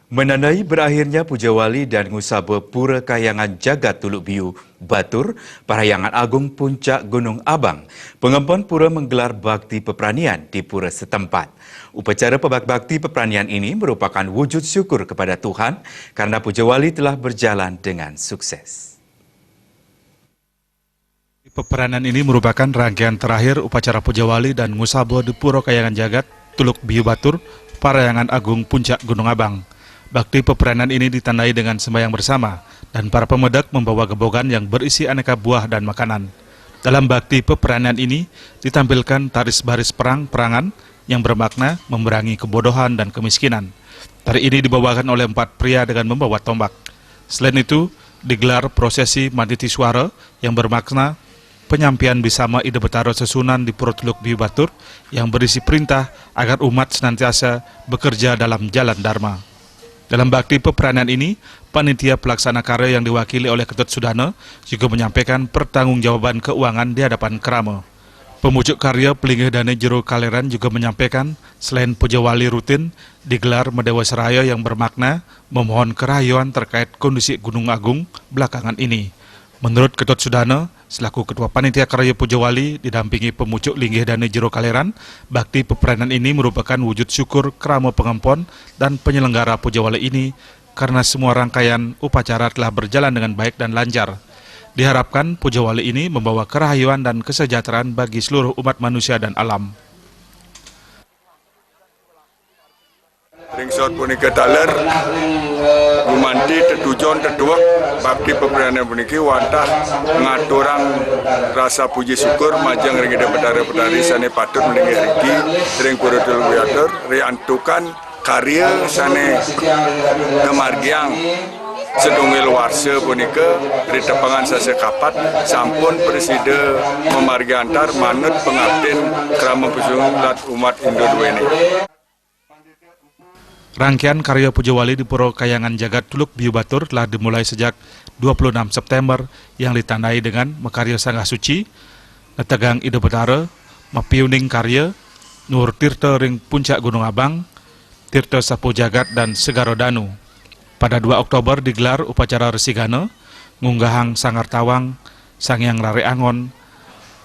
Menandai berakhirnya Puja Wali dan Ngusaba Pura Kahyangan Jagat Tuluk Biu Batur, Parahyangan Agung Puncak Gunung Abang, pengempon pura menggelar bakti peperanian di pura setempat. Upacara bakti peperanian ini merupakan wujud syukur kepada Tuhan karena Puja Wali telah berjalan dengan sukses. Peperanian ini merupakan rangkaian terakhir upacara Puja Wali dan Ngusaba di Pura Kahyangan Jagat Tuluk Biu Batur, Parahyangan Agung Puncak Gunung Abang. Bakti peperanian ini ditandai dengan sembahyang bersama dan para pemedak membawa gebogan yang berisi aneka buah dan makanan. Dalam bakti peperanian ini ditampilkan taris baris perang-perangan yang bermakna memerangi kebodohan dan kemiskinan. Tari ini dibawakan oleh 4 pria dengan membawa tombak. Selain itu, digelar prosesi Manditi Suara yang bermakna penyampaian Bisama Ide Betara Sesunan di Pura Tuluk Biu Batur yang berisi perintah agar umat senantiasa bekerja dalam jalan Dharma. Dalam bakti peperanian ini, panitia pelaksana karya yang diwakili oleh Ketut Sudana juga menyampaikan pertanggungjawaban keuangan di hadapan Kerama. Pemujuk karya Pelinggih Dane Jero Kaleran juga menyampaikan selain Puja Wali rutin, digelar Medewa Seraya yang bermakna memohon kerahayuan terkait kondisi Gunung Agung belakangan ini. Menurut Ketut Sudana, selaku Ketua Panitia Karya Puja Wali didampingi pemucuk Linggih Dane Jero Kaleran, bakti peperanian ini merupakan wujud syukur Kerama Pengempon dan penyelenggara Puja Wali ini karena semua rangkaian upacara telah berjalan dengan baik dan lancar. Diharapkan Puja Wali ini membawa kerahayuan dan kesejahteraan bagi seluruh umat manusia dan alam. Ringsor punika taler gumanti tetujon tetuak bakti peperanian puniki wantah ngaturang rasa puji syukur majang ring ida bedara-bedari sane patut meninggih riki ring Pura Tuluk Biu Batur riantukan karya sane kemargiang sedungil warsa punika ritepangan sase kapat sampun presida memargi antar manut pengabden Kerama Pusungan lat umat Indo duweni. Rangkaian karya Puja Wali di Pura Kahyangan Jagat Tuluk Biu Batur telah dimulai sejak 26 September yang ditandai dengan mekarya Sanggah Suci, Netegang Ide Betara, Mapiuning Karya, Nur Tirta Ring Puncak Gunung Abang, Tirta Sapu Jagat dan Segaro Danu. Pada 2 Oktober digelar upacara Resigana, Ngunggahang Sangar Tawang, Sangyang Rare Angon,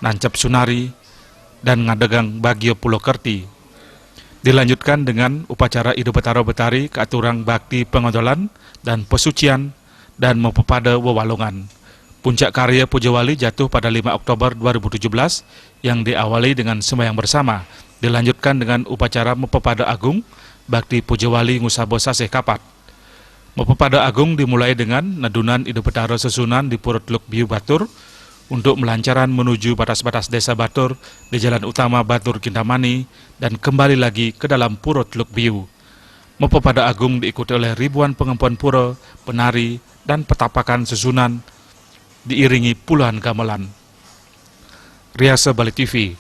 Nancep Sunari, dan Ngadegang Bagio Pulau Kerti. Dilanjutkan dengan upacara Ide Betara Betari keaturang bakti pengondolan dan pesucian dan mepepada wewalungan. Puncak karya Puja Wali jatuh pada 5 Oktober 2017 yang diawali dengan sembahyang bersama. Dilanjutkan dengan upacara Mepepada Agung, bakti Puja Wali Ngusaba Saseh Kapat. Mepepada Agung dimulai dengan nadunan Ide Betara Sesunan di Pura Tuluk Biu Batur untuk melancaran menuju batas-batas desa Batur di Jalan Utama Batur Kintamani dan kembali lagi ke dalam Pura Tuluk Biu. Mepepada Agung diikuti oleh ribuan pengempon pura, penari, dan petapakan sesunan diiringi puluhan gamelan. Riasa Bali TV.